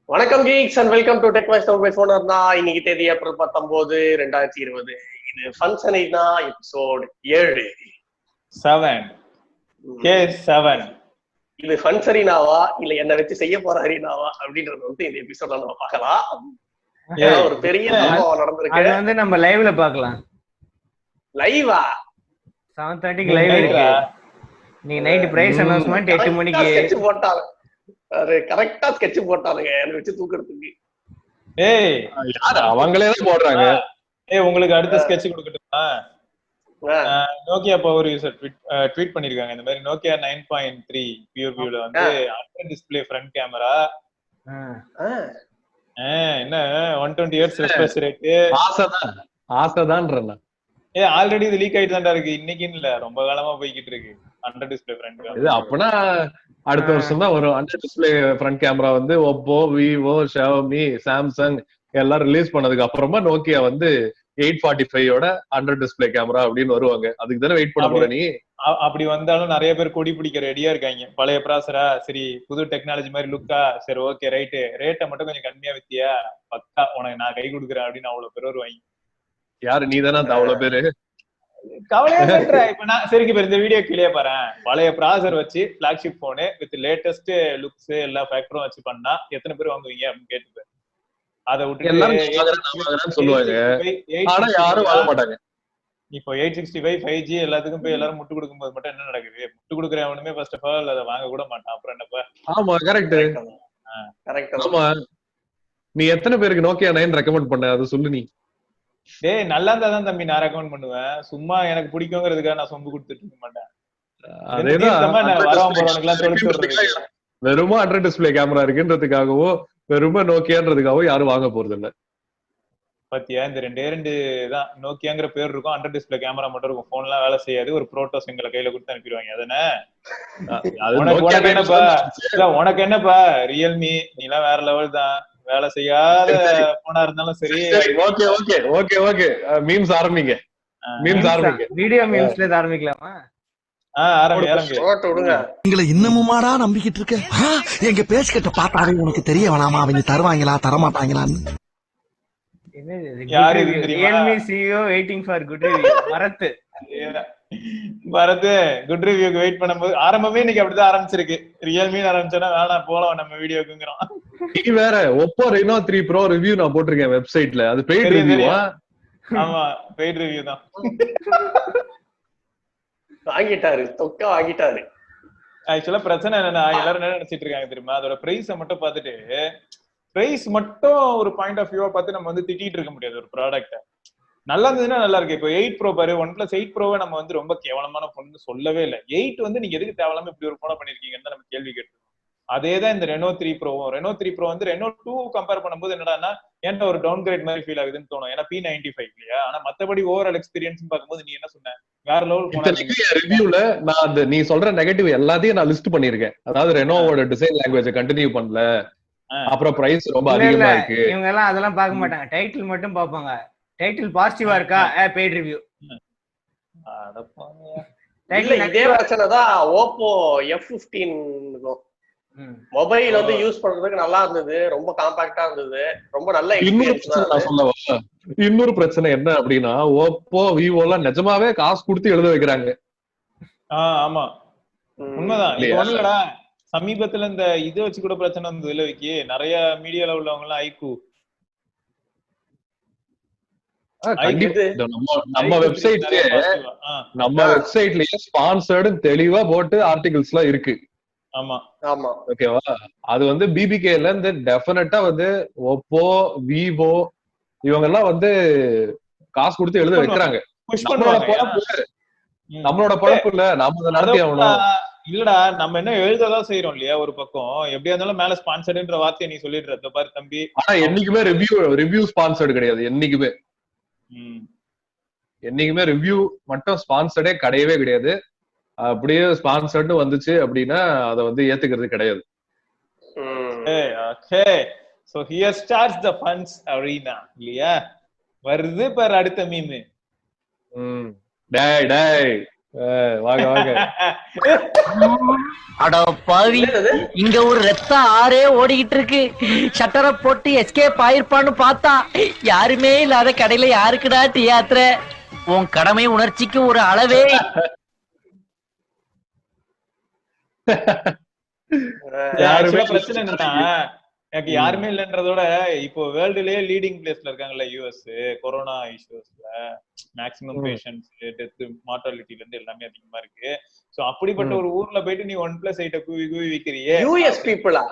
வணக்கம் geeks and welcome to tech voice Tamil ஃபோனர் தான். இன்னைக்கு தேதி ஏப்ரல் 19, 2020. இது ஃபங்க்ஷனா எபிசோட் 7. இது ஃபன்சரினாவா இல்ல என்ன வச்சு செய்ய போற ஹரினாவா அப்படின்றது வந்து இந்த எபிசோட்ல நம்ம பார்க்கலாம். ஒரு பெரிய சம்பவம் நடந்திருக்கு. அது வந்து நம்ம லைவ்ல பார்க்கலாம். லைவா 7:30க்கு லைவ் இருக்கு. நீ நைட் பிரைஸ் அனௌன்ஸ்மென்ட் 8 மணிக்கு ஸ்கெட்ச் போட்டாங்க. அது கரெக்ட்டா ஸ்கெட்ச் போட்டானுங்க என்ன வச்சு தூக்குறதுக்கு. ஏய் யார் அவங்களே தான் போடுறாங்க. ஏய் உங்களுக்கு அடுத்த ஸ்கெட்ச் கொடுக்கட்டுமா? நோக்கியா பவர் யூசர் ட்வீட் பண்ணிருக்காங்க இந்த மாதிரி நோக்கியா 9.3 பியூர் வியூல வந்து அண்டர் டிஸ்ப்ளே ஃப்ரண்ட் கேமரா. என்ன 120 Hz ரெஃப்ரெஷ் ரேட். ஆசைதான்றேன். ஆல்ரெடி இது லீக் ஆயிட்டு தான்டா இருக்கு. இன்னைக்குன்னு இல்ல, ரொம்ப காலமா போய்கிட்டு இருக்கு அண்டர் டிஸ்ப்ளே ஃப்ரண்ட் கேமரா. இது அப்பனா அடுத்த வருஷம் தான் வரும். அண்டர் டிஸ்ப்ளே ஃப்ரண்ட் கேமரா வந்து ஒப்போ, விவோ, ஷாவமி, சாம்சங் எல்லாம் ரிலீஸ் பண்ணதுக்கு அப்புறமா நோக்கியா வந்து 845 அண்டர் டிஸ்ப்ளே கேமரா அப்படின்னு வருவாங்க. அதுக்கு தானே வெயிட் பண்ண போற நீ? அப்படி வந்தாலும் நிறைய பேர் கொடி பிடிக்க ரெடியா இருக்காங்க. பழைய ப்ராசரா, சரி புது டெக்னாலஜி மாதிரி லுக்கா, சரி ஓகே ரைட்டு, ரேட்டை மட்டும் கொஞ்சம் கம்மியா வித்தியா, பக்கா உனக்கு நான் கை கொடுக்குறேன் அப்படின்னு அவ்வளவு பேர் வருவாங்க. யாரு நீ தானே அந்த அவ்வளவு பேரு? கவலையா இப்ப நான் சரிக்கு பேர் இந்த வீடியோ கீழே பாரு. பழைய ப்ராசர் வச்சு flagship phone with latest looks எல்லா ஃபேக்டரும் வச்சு பண்ணா எத்தனை பேர் வாங்குவீங்க அப்படின்னு கேட்டுப்பேன். அதை விட்டு சொல்லுவாங்க, ஆனா யாரும் வாங்க மாட்டாங்க. இப்போ 865 5G எல்லாத்துக்கும் போய் எல்லாரும் முட்டு கொடுக்கும் போது மட்டும் என்ன நடக்குது? முட்டு கொடுக்குறவனுமே ஃபர்ஸ்ட் ஆஃப் ஆல் அதை வாங்க கூட மாட்டான். அப்புறம் என்னப்பா? ஆமா கரெக்ட். ஆமா, நீ எத்தனை பேருக்கு நோக்கியா 9 ரெக்கமெண்ட் பண்ண அதை சொல்லு நீ. டேய் நல்லா இருந்தாதான் தம்பி நான் ரெக்கமெண்ட் பண்ணுவேன். சும்மா எனக்கு பிடிக்குங்கிறதுக்காக நான் சொம்பு கொடுத்துட்டு இருக்க மாட்டேன். வெறுமா அண்டர் டிஸ்ப்ளே கேமரா இருக்குன்றதுக்காகவோ வெறுமா நோக்கியான்றதுக்காகவோ யாரும் வாங்க போறது இல்ல. பாத்தியா, இந்த ரெண்டு தான் நோக்கியாங்கிற பேர் இருக்கும், அண்டர் டிஸ்ப்ளே கேமரா மட்டும் இருக்கும். போன் எல்லாம் வேலை செய்யாது. ஒரு புரோட்டோஸ் எங்களை கையில கொடுத்து அனுப்பிடுவாங்க. அதானே? உனக்கு என்னப்பா ரியல்மி, நீ எல்லாம் வேற லெவல் தான். வேலை செய்யாத போனா இருந்தாலும் சரி. Okay okay okay okay memes ஆரம்பிங்க. மீம்ஸ் ஆரம்பிங்க. வீடியோ மீம்ஸ்ல ஆரம்பிக்கலாமா? எங்களை இன்னமுமாடா நம்பிக்கிட்டு இருக்க? எங்க பேசிக்கிட்ட பார்த்தாவே உனக்கு தெரிய வேணாமா அவங்க தருவாங்களா தரமாட்டாங்களான்னு? Realme CEO waiting for good review. வரது குட் ரிவ்யூக்கு வெயிட் பண்ணும்போது ஆரம்பமே இன்னைக்கு அப்படிதான் ஆரம்பிச்சிருக்கு. ரியல்மி ஆரம்பிச்சோன்னா வேணாம் போலாம் நம்ம வீடியோக்குங்கிறோம். நீ வேற ஒப்போ ரெனோ 3 ப்ரோ ரிவ்யூ நான் போட்டிருக்கேன் வெப்சைட்ல. அது பெய்ட் ரிவ்யூவா? ஆமா பெய்ட் ரிவ்யூ தான். வாங்கிட்டாரு, தொக்கா வாங்கிட்டாரு. ஆக்சுவலா பிரச்சனை என்னன்னா, எல்லாரும் என்ன நினைச்சிட்டு இருக்காங்க தெரியுமா? அதோட பிரைஸ மட்டும் பார்த்துட்டு, பிரைஸ் மட்டும் ஒரு பாயிண்ட் ஆஃப் வியூவா பார்த்து நம்ம வந்து திட்டிட்டு இருக்க முடியாது ஒரு ப்ராடக்ட. நல்லா இருந்ததுன்னா நல்லா இருக்கு. இப்போ 8 ப்ரோ பாரு, OnePlus 8 ப்ரோவை நம்ம வந்து ரொம்ப கேவலமான போன் சொல்லவே இல்லை. 8 வந்து நீங்க எதுக்கு தேவலாம இப்படி ஒரு போனை பண்ணிருக்கீங்கன்னு நம்ம கேள்வி கேட்டு. அதேதான் இந்த ரெனோ 3 ப்ரோவும். ரெனோ 3 ப்ரோ வந்து ரெனோ 2 கம்பேர் பண்ணும்போது என்னடான்னா ஏன்டா ஒரு டவுன் கிரேட் மாதிரி ஃபீல் ஆகுதுன்னு தோணும். ஏன்னா P95 இல்லையா? ஆனா மத்தபடி ஓவரால் எக்ஸ்பீரியன்ஸ் பார்க்கும்போது நீ என்ன சொன்ன, வேற லெவல் ரிவ்யூல நான் அந்த நீ சொல்ற நெகட்டிவ் எல்லாத்தையும் நான் லிஸ்ட் பண்ணிருக்கேன். அதாவது ரெனோவோட டிசைன் லாங்குவேஜ் கண்டினியூ பண்ணல, அப்புறம் பிரைஸ் ரொம்ப அதிகமா இருக்கு. இவங்க எல்லாம் அதெல்லாம் பார்க்க மாட்டாங்க, டைட்டில் மட்டும் பார்ப்பாங்க. டைட்டில் பாசிட்டிவா இருக்கா, பெய்ட் ரிவ்யூ. இதே பிரச்சனை தான் ஓப்போ F15 மொபைல் வந்து யூஸ் பண்றதுக்கு நல்லா இருந்தது, ரொம்ப காம்பாக்டா இருந்தது, ரொம்ப நல்ல எக்ஸ்பீரியன்ஸ். இன்னொரு பிரச்சனை என்ன அப்படின்னா, ஓப்போ விவோ எல்லாம் நிஜமாவே காசு கொடுத்து எழுத வைக்கிறாங்க. ஆமா உண்மைதான். இது ஒண்ணுலடா, சமீபத்துல இந்த இது வச்சு கூட பிரச்சனை வந்தது இல்ல விக்கி? நிறைய மீடியால உள்ளவங்க எல்லாம் ஐக்கு நம்ம வெப்சைட்லயே ஸ்பான்சர்டு தெளிவா போட்டு ஆர்டிகல்ஸ் எல்லாம் இருக்கு. ஆமா ஆமா ஓகேவா? அது வந்து பிபிகேல இருந்து டெஃபினட்டா வந்து ஓப்போ விவோ இவங்க எல்லாம் வந்து காசு கொடுத்து எழுத வைக்கிறாங்க. நம்மளோட பொழப்பு இல்ல, நாம நடத்தி ஆகணும். இல்லடா, நம்ம என்ன எழுததான் செய்யறோம் இல்லையா? ஒரு பக்கம் எப்படியா இருந்தாலும் மேல ஸ்பான்சர்டுன்ற வார்த்தையை நீ சொல்லிடுற பாரு தம்பி. ஆனா என்னைக்குமே ரிவ்யூ ஸ்பான்சர்டு கிடையாது. என்னைக்குமே ரிவ்யூ மட்டும் ஸ்பான்சர்டே கிடையவே கிடையாது. அப்படியே ஸ்பான்சர்டு வந்துச்சு அப்படின்னா அதை வந்து ஏத்துக்கிறது கிடையாது. So here starts the funds arena இல்லையா? வருது பாரு அடுத்த மீம். டேய் வாங்க வாங்க. அட பாவி, இங்க ஒரு ரத்த ஆறே ஓடிக்கிட்டு இருக்கு. ஷட்டரை போட்டு எஸ்கேப் ஆயிருப்பான்னு பார்த்தா யாருமே இல்லாத கடையில யாருக்குடா டீ ஆத்துற? உன் கடமை உணர்ச்சிக்கு ஒரு அளவே. பிரச்சனை என்னன்னா, எனக்கு யாருமே இல்லைன்றதோட இப்போ வேர்ல்டுலயே லீடிங் பிளேஸ்ல இருக்காங்கல்ல யூஎஸ். கொரோனா இஷ்யூஸ்ல மேக்ஸிமம் பேஷண்ட்ஸ், டெத், மார்டாலிட்டில இருந்து எல்லாமே அதிகமா இருக்கு. சோ அப்படிப்பட்ட ஒரு ஊர்ல போயிட்டு நீ OnePlus 8 கூவி கூவி விக்கிறியே. யூஎஸ் பீப்புளா?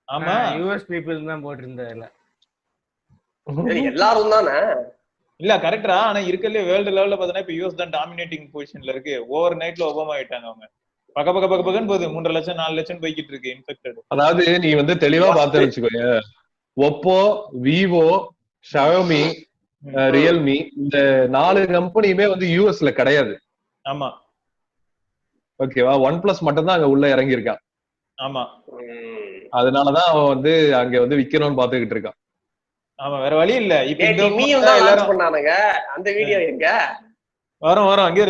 ஆமா, யூஎஸ் பீப்புள் தான் போட்டிருந்ததுல எல்லாரும் தானே. இல்ல கரெக்டா, ஆனா இருக்கறதுல வேர்ல்டு லெவல்ல பார்த்தா இப்ப யூஎஸ் தான் டாமினேட்டிங் பொசிஷன்ல இருக்கு. ஓவர் நைட்ல ஒபாமா ஆயிட்டாங்க அவங்க. பக்கன்னு போகுது. 3.5 லட்சம் 4 லட்சம் போய்கிட்டு இருக்கு இன்ஃபெக்டட். அதாவது நீ வந்து தெளிவா பார்த்து வச்சுக்கோங்க, ஒப்போ, விவோ, ஷாயோமி, ரியல்மி இந்த 4 கம்பெனியுமே வந்து யூஎஸ்ல கிடையாது. ஆமா ஓகேவா? OnePlus மட்டும் தான் அங்க உள்ள இறங்கி இருக்கான். ஆமா, அதனாலதான் அவன் வந்து அங்க வந்து விக்கணும்னு பாத்துக்கிட்டு இருக்கான். ஆமா, வேற வழி இல்ல. இப்ப எல்லாரும் பண்ணானுங்க அந்த வீடியோ எங்க வரும் அங்கே.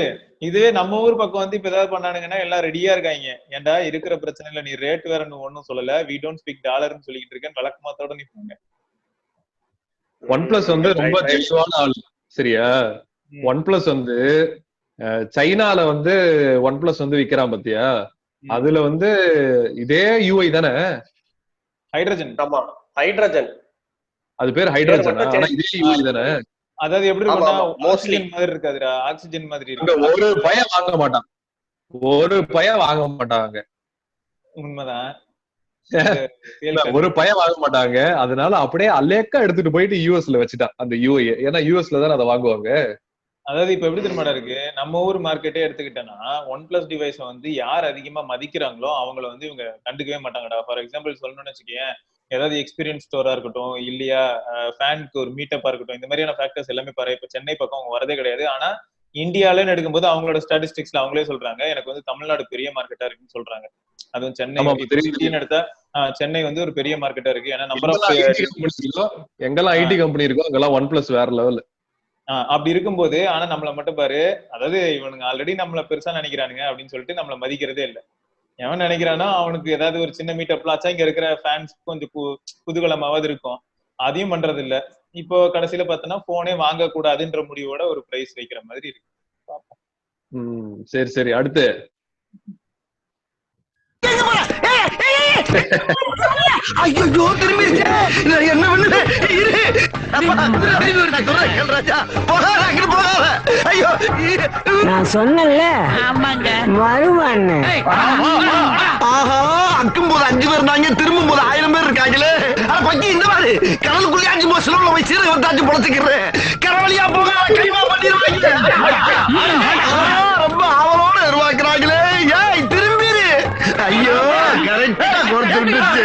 இதுவே நம்ம ஊர் பக்கம் வந்து இப்ப ஏதாவது பண்ணானுங்கன்னா எல்லாம் ரெடியா இருக்காங்க. ஏன்டா இருக்கிற பிரச்சனை இல்ல, நீ ரேட் வேற ஒன்னும் சொல்லல, வி டோன்ட் ஸ்பீக் டாலர்னு சொல்லிட்டு இருக்கேன், வழக்கமாத்தோட நிப்பாங்க. OnePlus வந்து ரொம்ப ஜென்சுவான ஆள், சரியா? OnePlus வந்து சைனால வந்து OnePlus வந்து விக்கிறான் பாத்தியா? அதுல வந்து இதே யூஐ தானே, ஹைட்ரஜன். ஆமா, ஹைட்ரஜன். அது பேர் ஹைட்ரஜன், ஆனா இதே யூஐ தானே. அதாவது எப்படி இருக்கும்னா ஆக்சிஜன் மாதிரி இருக்காதுடா, ஆக்சிஜன் மாதிரி இருக்கு. ஒரு பையன் வாங்க மாட்டாங்க. உண்மைதான், ஒரு பையன் வாங்க மாட்டாங்க. அதனால அப்படியே அலேக்கா எடுத்துட்டு போயிட்டு யூஎஸ்ல வச்சுட்டான் அந்த யூஐ. ஏன்னா யூஎஸ்ல தானே அதை வாங்குவாங்க. அதாவது இப்ப எப்படி தெரியுமாடா இருக்கு, நம்ம ஊர் மார்க்கெட்டே எடுத்துக்கிட்டேன்னா OnePlus டிவைஸ வந்து யார் அதிகமா மதிக்கிறாங்களோ அவங்கள வந்து இவங்க கண்டுக்கவே மாட்டாங்கடா. ஃபார் எக்ஸாம்பிள் சொல்லணும்னு வச்சுக்கேன், ஏதாவது எக்ஸ்பீரியன்ஸ் ஸ்டோரா இருக்கட்டும், இல்லையா ஃபேனுக்கு ஒரு மீட்டப்பா இருக்கட்டும், இந்த மாதிரியான ஃபேக்டர்ஸ் எல்லாமே பாரு. இப்ப சென்னை பக்கம் அவங்க வரதே கிடையாது. ஆனா இந்தியாலன்னு எடுக்கும்போது அவங்களோட ஸ்டாட்டிஸ்டிக்ஸ்ல அவங்களே சொல்றாங்க, எனக்கு வந்து தமிழ்நாடு பெரிய மார்க்கெட்டா இருக்குன்னு சொல்றாங்க. அதுவும் சென்னை எடுத்தா சென்னை வந்து ஒரு பெரிய மார்க்கெட்டா இருக்கு. ஏன்னா நம்பர் ஆஃப் எங்கெல்லாம் ஐடி கம்பெனி இருக்கோ அங்கெல்லாம் OnePlus வேற லெவல். அப்படி இருக்கும்போது ஆனா நம்மள மட்டும் பாரு, அதாவது இவனுங்க ஆல்ரெடி நம்மள பெருசா நினைக்கிறானுங்க அப்படின்னு சொல்லிட்டு நம்மள மதிக்கிறதே இல்ல. எவன் நினைக்கிறானோ அவனுக்கு ஏதாவது ஒரு சின்ன மீட்டப் ஆச்சா இங்க இருக்கிற ஃபேன்ஸ் கொஞ்சம் குதூகலமாவது இருக்கும், அதையும் பண்றது இல்ல. இப்போ கடைசியில பார்த்தோன்னா போனே வாங்க கூடாதுன்ற முடிவோட ஒரு பிரைஸ் வைக்கிற மாதிரி இருக்கு. சரி அடுத்து ஐயோ திரும்பி என்ன பண்ணு, நான் சொன்னேன்ல வருவான்னு. ஆஹா, அக்கும் போது 5 பேர் இருந்தாங்க, திரும்பும் போது 1000 பேர் இருக்காங்களே. பக்கி இந்த மாதிரி கடலுக்குள்ளே 5 போது சிலவுல போய் சீரக வந்தாச்சு பொழைச்சுக்கிறேன். கடவுளியா போக கைமா பண்ணிடுவாங்க. ரொம்ப ஆவலோட உருவாக்குறாங்களே. ஏய் திரும்பிடு. ஐயோ கரெக்டா கொடுத்துருந்துச்சு.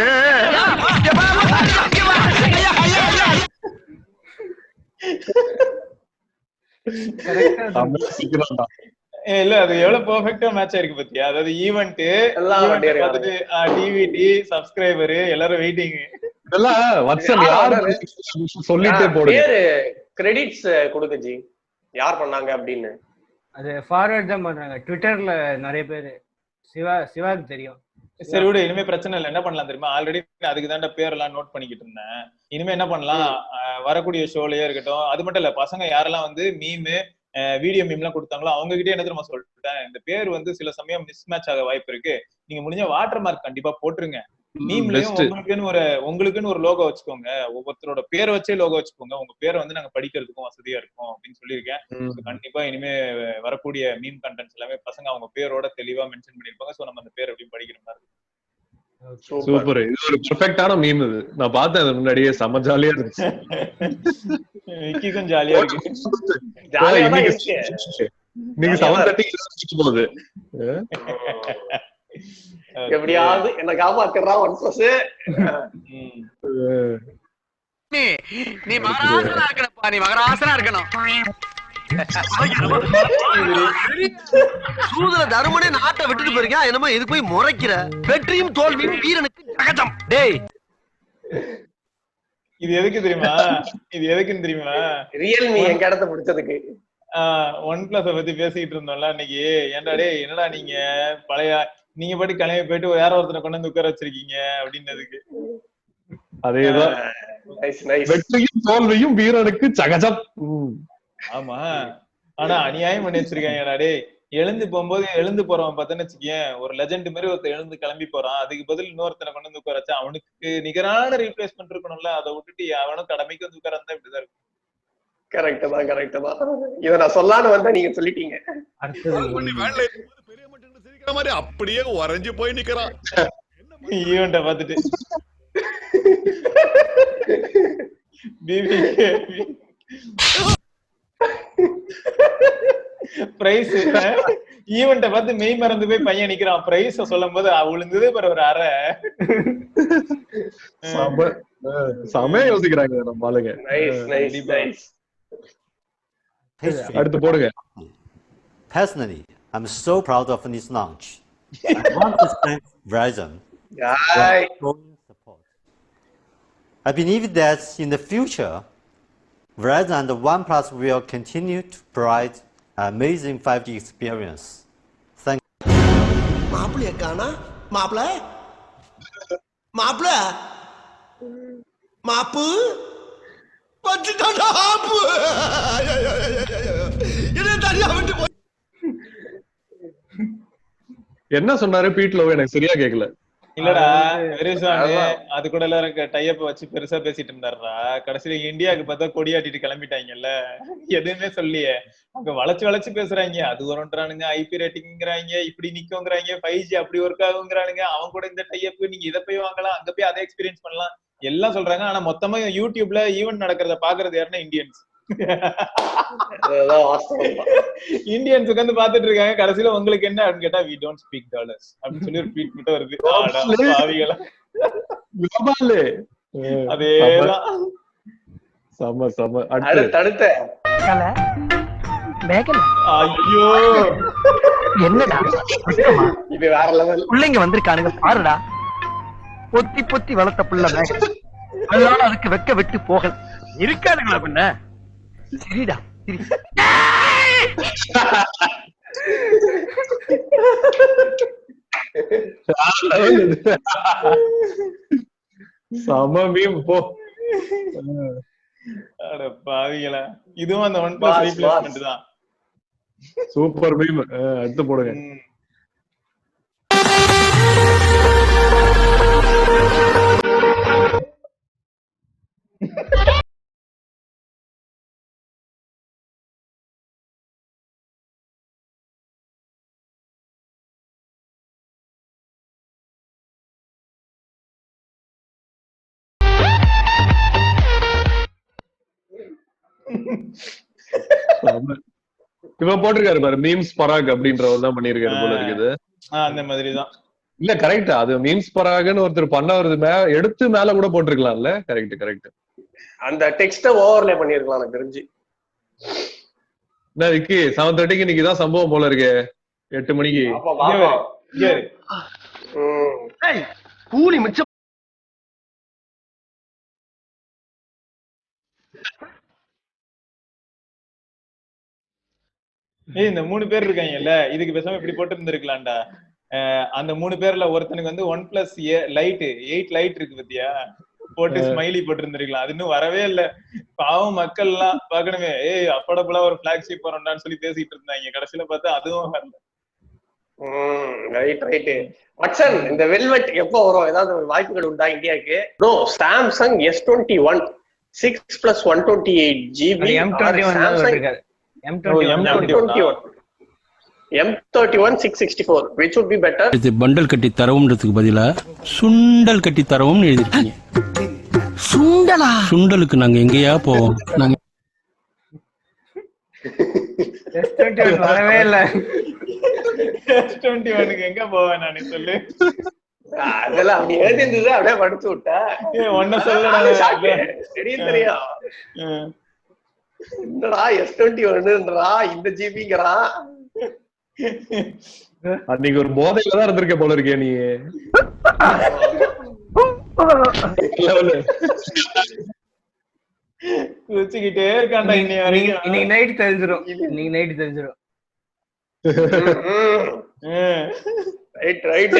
இல்ல அது எவ்வளவு பெர்ஃபெக்ட்டா மேட்ச் ஆயிருக்கு பாத்தியா? அதாவது ஈவென்ட் பார்த்துட்டு டிவிடி சப்ஸ்கிரைபர் எல்லாரும் வெயிட்டிங். இதெல்லாம் வாட்ஸ்அப் யார் சொல்லிட்டே போடுங்க, கிரெடிட்ஸ் கொடுங்க ஜி யார் பண்ணாங்க அப்படின்னு. அது ஃபார்வர்ட் தான் பண்றாங்க ட்விட்டர்ல நிறைய பேர். சிவாக்கு தெரியும். சரி விடு, இனிமே பிரச்சனை இல்லை. என்ன பண்ணலாம் தெரியுமா, ஆல்ரெடி அதுக்கு தாண்ட பேரெல்லாம் நோட் பண்ணிக்கிட்டு இருந்தேன். இனிமே என்ன பண்ணலாம், வரக்கூடிய ஷோலயே இருக்கட்டும், அது மட்டும் இல்ல பசங்க யாரெல்லாம் வந்து மீமு வீடியோ மீம் எல்லாம் கொடுத்தாங்களோ அவங்க கிட்டே என்ன தெரியுமா சொல்லிட்டேன், இந்த பேர் வந்து சில சமயம் மிஸ் மேட்ச் ஆக வாய்ப்பு இருக்கு, நீங்க முடிஞ்ச வாட்டர் மார்க் கண்டிப்பா போட்டுருங்க. மீம்லயும் உங்களுக்குன்னு ஒரு லோகோ வச்சுக்கோங்க, ஒவ்வொருத்தரோட பேரை வச்சே லோகோ வச்சுக்கோங்க, உங்க பேரை வந்து நாங்க படிக்கிறதுக்கும் வசதியா இருக்கும் அப்படின்னு சொல்லியிருக்கேன். கண்டிப்பா இனிமே வரக்கூடிய மீம் கண்டென்ட்ஸ் எல்லாமே பசங்க அவங்க பேரோட தெளிவா மென்ஷன் பண்ணிருப்பாங்க. சோ நம்ம அந்த பேர் எப்படியும் படிக்கிற மாதிரி. சூப்பர், இது ஒரு பெர்ஃபெக்ட்டான மீம். இது நான் பார்த்தேன் அது முன்னாடியே, செம ஜாலியா இருந்துச்சு. விக்கிக்கும் ஜாலியா இருக்கு. நீங்க 7:30 போகுது. எப்படியாவது என்ன காப்பாத்துறான் OnePlus. நீ மகராசனா இருக்கணும்ப்பா, நீ மகராசனா இருக்கணும். சூதர தருமனே நாட்டை விட்டுட்டு போயிருக்கா, என்னமோ இது போய் முறைக்கிற. வெற்றியும் தோல்வியும் வீரனுக்கு ஜகஜம். டேய் இது எதுக்கு தெரியுமா, இது எதுக்குன்னு தெரியுமா, ரியல்மி எங்க இடத்த பிடிச்சதுக்கு. ஒன் பிளஸ் பத்தி பேசிட்டு இருந்தோம்ல அன்னைக்கு. ஏன்டா டே என்னடா நீங்க பழைய நீங்க பாட்டு கிளம்பி போயிட்டு வேற ஒருத்தனை கொண்டு வந்து உட்கார வச்சிருக்கீங்க அப்படின்னதுக்கு. அதேதான். வெற்றியும் தோல்வியும் வீரனுக்கு சகஜம். ஆமா, ஆனா அநியாயம் பண்ணி வச்சிருக்காங்கடா டே. எழுந்து போகும்போது எழுந்து போறவன் பார்த்தேன்னு வச்சுக்கேன், ஒரு லெஜெண்ட் மாதிரி ஒருத்தர் எழுந்து கிளம்பி போறான், அதுக்கு பதில் இன்னொருத்தனை கொண்டு வந்து உட்கார வச்சா அவனுக்கு நிகரான ரீப்ளேஸ்மெண்ட் இருக்கணும்ல. அதை விட்டுட்டு அவனும் கடமைக்கு வந்து உட்கார்ந்தா இப்படிதான் இருக்கும். கரெக்ட் தான், கரெக்ட் தான். இத நான் சொல்லான்னு வந்தா நீங்க சொல்லிட்டீங்க. பெரிய மட்டும் சிரிக்கிற மாதிரி அப்படியே உறைஞ்சு போய் நிக்கிறான் ஈவென்ட்ட பாத்துட்டு. பிரைஸ் ஈவென்ட்ட பார்த்து மெய் மறந்து போய் பையன் நிக்கிறான். பிரைஸ் சொல்லும் போது விழுந்ததே பாரு ஒரு அரை. சமய யோசிக்கிறாங்க நம்ம ஆளுங்க. அடுத்து போடுங்க. Personally, I'm so proud of this launch. I want to thank Verizon for support. I believe that in the future, Verizon and OnePlus will continue to provide an amazing 5G experience. Thank you. மாப்பிள்ளைய காணா? மாப்பிள்ள மாப்பிள்ள மாப்பு பச்சுட்டாடா ஆப்பு. என்ன தனியா விட்டு போய் என்ன சொன்னாரு பீட்லோ? எனக்கு சரியா கேக்கல. இல்லடா வெரிசானு அது கூட எல்லாம் டைப் வச்சு பெருசா பேசிட்டு இருந்தாருடா. கடைசியில இந்தியாவுக்கு பார்த்தா கொடியாட்டிட்டு கிளம்பிட்டாங்கல்ல, எதுவுமே சொல்லியே. அங்க வளைச்சு வளைச்சு பேசுறாங்க. அது ஒன்றானுங்க, ஐபி ரேட்டிங்கிறாங்க, இப்படி நிக்கோங்கிறாங்க, 5G அப்படி ஒர்க் ஆகுங்கிறானுங்க. அவன் கூட இந்த டைப் நீங்க இதை போய் வாங்கலாம், அங்க போய் அதை எக்ஸ்பீரியன்ஸ் பண்ணலாம் எல்லாம் சொல்றாங்க. ஆனா மொத்தமா யூடியூப்ல ஈவென்ட் நடக்கிறத பாக்குறது யாருன்னா இந்தியன்ஸ். இந்தியன்ஸுக்கு வந்து பாத்துட்டு இருக்காங்க. கடைசியில உங்களுக்கு என்ன அப்படின்னு கேட்டா we don't speak dollars அப்படின்னு சொல்லி ஒரு ட்வீட் மட்டும் வருது. அதேதான். சம சம. அடுத்த ஐயோ என்னடா இது வேற லெவல். பிள்ளைங்க வந்திருக்கானுங்க பாருடா. பொத்தி பொத்தி வளர்த்த புள்ள அதனால அதுக்கு வெக்க விட்டு போகல இருக்கானுங்களா பின்ன. சரிடா சரி. சமமீம் போ. அட பாவிகளா, இதுவும் அந்த ஒன் பிளஸ் ரீப்ளேஸ்மென்ட் தான். Super meme. அடுத்து போடுங்க. இவன் போட்டிருக்காரு பாரு, மீம்ஸ் பராக் அப்படின்றவர் தான் பண்ணிருக்காரு போல இருக்குது. அந்த மாதிரிதான். இல்ல கரெக்ட், அது மீம்ஸ் பராக்னு ஒருத்தர் பண்ணவரது எடுத்து மேல கூட போட்டிருக்கலாம்ல. Correct correct. அந்த டெக்ஸ்ட ஓவர்லே பண்ணிருக்கலாம் எனக்கு தெரிஞ்சு. என்ன விக்கி 7:30க்கு இன்னைக்கு தான் சம்பவம் போல இருக்கு. 8 மணிக்கு கூலி மிச்சம். இந்த 3 பேர் இருக்காங்கல்ல, இதுக்கு பேசாம இப்படி போட்டு இருந்திருக்கலாம்டா. அந்த 3 பேர்ல ஒருத்தனுக்கு வந்து ஒன் பிளஸ் லைட் 8 லைட் இருக்கு பத்தியா, போட்டு ஸ்மைலி போட்டு இருந்திருக்கலாம். அது இன்னும் வரவே இல்ல. பாவம் மக்கள் எல்லாம் பாக்கணுமே, அஃபோர்டபுளா ஒரு பிளாக்ஷிப் வரோம்டான்னு சொல்லி பேசிட்டு இருந்தாங்க. கடைசியில பார்த்தா அதுவும் வரல. Right right. மச்சன், இந்த வெல்வெட் எப்போ வரும்? ஏதாவது வாய்ப்புகள் உண்டா இந்தியாவுக்கு? Bro, Samsung S21 6+128GB M31 664 which would be better? இது பண்டல் கட்டி தரவும்ன்றதுக்கு பதிலா சுண்டல் கட்டி தரவும்னு எழுதிருக்கீங்க. சுண்டலா? சுண்டலுக்கு நாங்க எங்கேயா போவோம்? நாங்க S21 வரவே இல்ல. S21க்கு எங்க போவேன் நானே சொல்லு. அதெல்லாம் அப்படி எழுதிருந்தது, அப்படியே படிச்சு விட்டா. ஒன்ன சொல்லடா, தெரியும் தெரியும். என்னடா S21ன்றா, இந்த ஜிபிங்கறா. அன்னைக்கு ஒரு போதையில தான் இருந்திருக்க போல இருக்கே நீ. குச்சிக்கிட்டே இருக்காண்டா இன்னைய வரைக்கும். இன்னைக்கு நைட் தெரிஞ்சிடும். இன்னைக்கு நைட் தெரிஞ்சிடும். ரைட்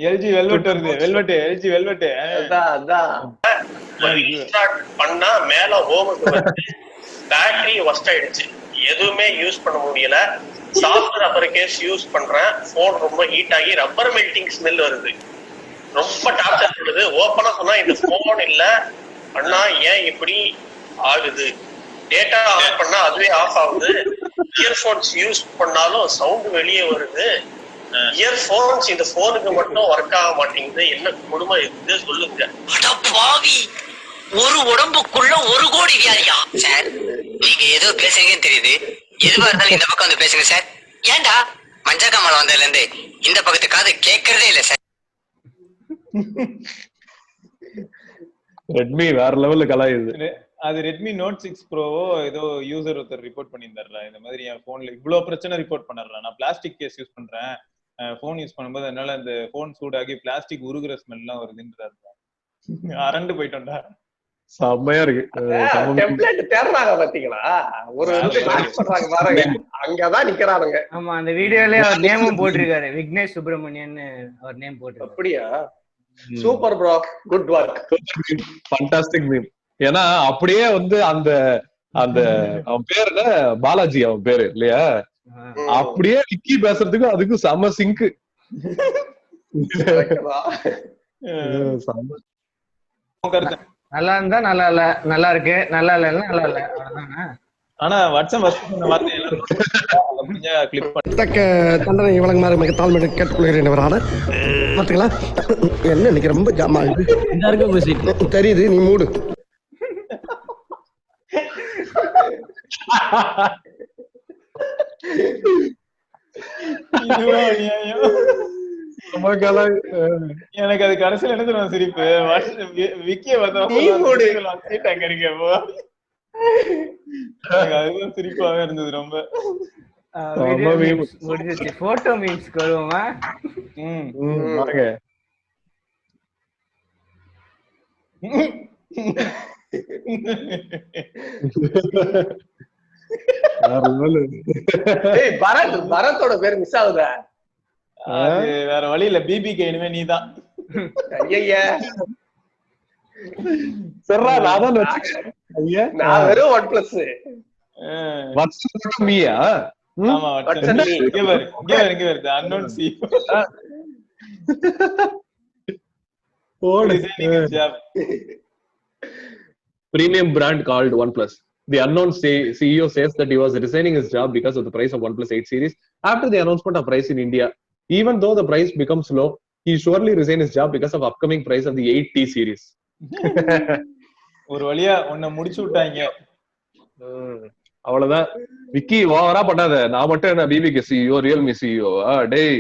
எல்ஜி வெல்வெட் வருது. எல்ஜி வெல்வெட் அதான் பண்ணா மேல ஹோமுக்கு வந்து பேட்டரி ஒஸ்ட் ஆயிடுச்சு, எதுவுமே யூஸ் பண்ண முடியல. சாஃப்ட் ரப்பர் கேஸ் யூஸ் பண்றேன், போன் ரொம்ப ஹீட் ஆகி ரப்பர் மெல்டிங் ஸ்மெல் வருது, ரொம்ப டார்ச்சர் பண்ணுது. ஓப்பனா சொன்னா இந்த போன் இல்ல அண்ணா ஏன் இப்படி ஆகுது, டேட்டா ஆன் பண்ணா அதுவே ஆஃப் ஆகுது, இயர்போன்ஸ் யூஸ் பண்ணாலும் சவுண்ட் வெளியே வருது, இயர்போன்ஸ் இந்த போனுக்கு மட்டும் ஒர்க் ஆக மாட்டேங்குது, என்ன கொடுமை இது சொல்லுங்க. ஒரு உடம்புக்குள்ள 1 கோடி வியாதியா சார்? நீங்க ஏதோ பேசுறீங்கன்னு தெரியுது, எதுவா இருந்தாலும் இந்த பக்கம் வந்து பேசுங்க சார். ஏன்டா மஞ்சக்காமல வந்ததுல இருந்து இந்த பக்கத்து காது கேட்கறதே இல்ல சார். ரெட்மி வேற லெவல்ல கலாயுது. அது ரெட்மி நோட் 6 ப்ரோவோ ஏதோ யூசர் ஒருத்தர் ரிப்போர்ட் பண்ணியிருந்தாருல, இந்த மாதிரி என் போன்ல இவ்வளவு பிரச்சனை ரிப்போர்ட் பண்ணல, நான் பிளாஸ்டிக் கேஸ் யூஸ் பண்றேன், போன் யூஸ் பண்ணும்போது அதனால அந்த போன் சூடாகி பிளாஸ்டிக் உருகுற ஸ்மெல் எல்லாம் வருதுன்றாரு. அரண்டு போயிட்டோம்டா. செம்மையா இருக்கு. டெம்ப்ளேட் தேடுறாங்க பாத்தீங்களா, ஒரு மேட்ச் பண்றாங்க பாருங்க, அங்கதான் நிக்கறானுங்க. ஆமா, அந்த வீடியோலயே அவர் நேமும் போட்டிருக்காரு, விக்னேஷ் சுப்பிரமணியன் அவர் நேம் போட்டிருக்காரு. அப்படியா? Super bro, good work, fantastic meme. ஏன்னா அப்படியே வந்து அந்த அந்த அவன் பேரு என்ன, பாலாஜி அவன் பேரு இல்லையா, அப்படியே விக்கி பேசுறதுக்கும் அதுக்கும் செம சிங்க். நல்லா இருந்தா நல்லா இல்ல, நல்லா இருக்கு, நல்லா இல்லன்னா நல்லா இல்ல, அவ்வளவுதானே. ஆனா வாட்ஸ்அப் வார்த்தை கிளிக் பண்ணி தக்க தண்டனை வழங்குமாறு மிக தாழ்மையை கேட்டுக்கொள்கிறேன். பாத்துங்களா என்ன இன்னைக்கு ரொம்ப ஜாமா தெரியுது, நீ மூடு. எனக்கு அது கடைசியில என்ன தெரியும் சிரிப்பு, விக்கிய அதுதான் சிரிப்பாவே இருந்தது ரொம்ப. முடிஞ்சிச்சு. போட்டோ மீம்ஸ்க்கு வருவோமா? பரத்தோட பேர் மிஸ் ஆகுதா? வேற வழி இல்ல, பிபிகே இனிமே நீதான். ஐயா சரிடா, நான் வெறும் OnePlus. மீயா? ஆமா, இங்க வருது unknown C. Premium brand called OnePlus. The unknown CEO says that he was resigning his job because of the price of OnePlus 8 series after the announcement of price in India. Even though the price becomes low, he surely resigned his job because of upcoming price of the 8T series. ஒரு வழியா உன்னை முடிச்சு விட்டாங்க. அவ்வளவுதான். விக்கி ஓவரா பண்ணாத, நான் மட்டும் என்ன பிபிகே சிஇஓ, ரியல்மி சிஇஓ? டேய்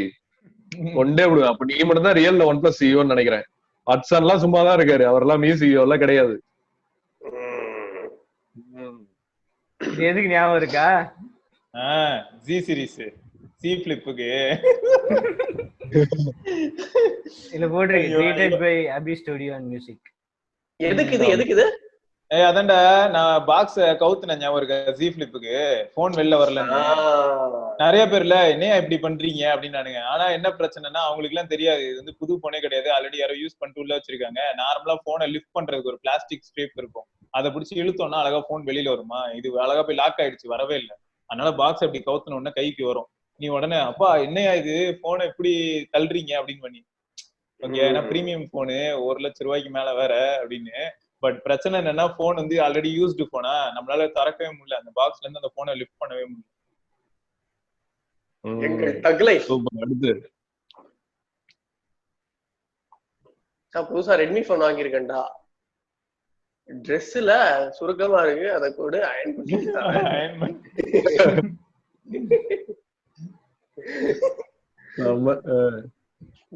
கொண்டே விடுவேன். அப்ப நீ மட்டும் தான் ரியல்ல OnePlus சிஇஓன்னு நினைக்கிறேன். ஹட்சன் எல்லாம் சும்மாதான் இருக்காரு, அவரெல்லாம் மீ சிஇஓ எல்லாம் கிடையாது. எதுக்கு ஞாபகம் இருக்கா? ஜி சீரிஸ் சி ஃபிளிப்புக்கு இல்ல போட்ருக்கு, created by Abhi studio and music. எதுக்கு இது? அதான்டா நான் பாக்ஸ் கவுத்துன ஞாபகம் இருக்கா, ஜி ஃபிளிப்புக்கு போன் வெளில வரலன்னு நிறைய பேர்ல என்னையா இப்படி பண்றீங்க அப்படின்னானுங்க. ஆனா என்ன பிரச்சனைனா அவங்களுக்கு எல்லாம் தெரியாது, இது வந்து புது போனே கிடையாது, ஆல்ரெடி யாரோ யூஸ் பண்ணிட்டு உள்ள வச்சிருக்காங்க. நார்மலா போனை லிஃப்ட் பண்றதுக்கு ஒரு பிளாஸ்டிக் ஸ்ட்ரிப் இருக்கும், அதை பிடிச்சி இழுத்தோம்னா அழகா போன் வெளியில வருமா, இது அழகா போய் லாக் ஆயிடுச்சு, வரவே இல்லை. அதனால பாக்ஸ் அப்படி கவுத்துன உடனே கைக்கு வரும். நீ உடனே அப்பா என்னையா இது போனை எப்படி தள்ளுறீங்க அப்படின்னு பண்ணி, ஓகே ஏன்னா பிரீமியம் போனு 1 லட்சம் ரூபாய்க்கு மேல வேற அப்படின்னு. பட் பிரச்சனை என்னன்னா போன் வந்து ஆல்ரெடி யூஸ்டு போனா நம்மளால திறக்கவே முடியல, அந்த பாக்ஸ்ல இருந்து அந்த போனை லிஃப்ட் பண்ணவே முடியல. புதுசா ரெட்மி போன் வாங்கியிருக்கேன்டா, ட்ரெஸ்ல சுருக்கமா இருக்கு, அத கூட அயன் பண்ணி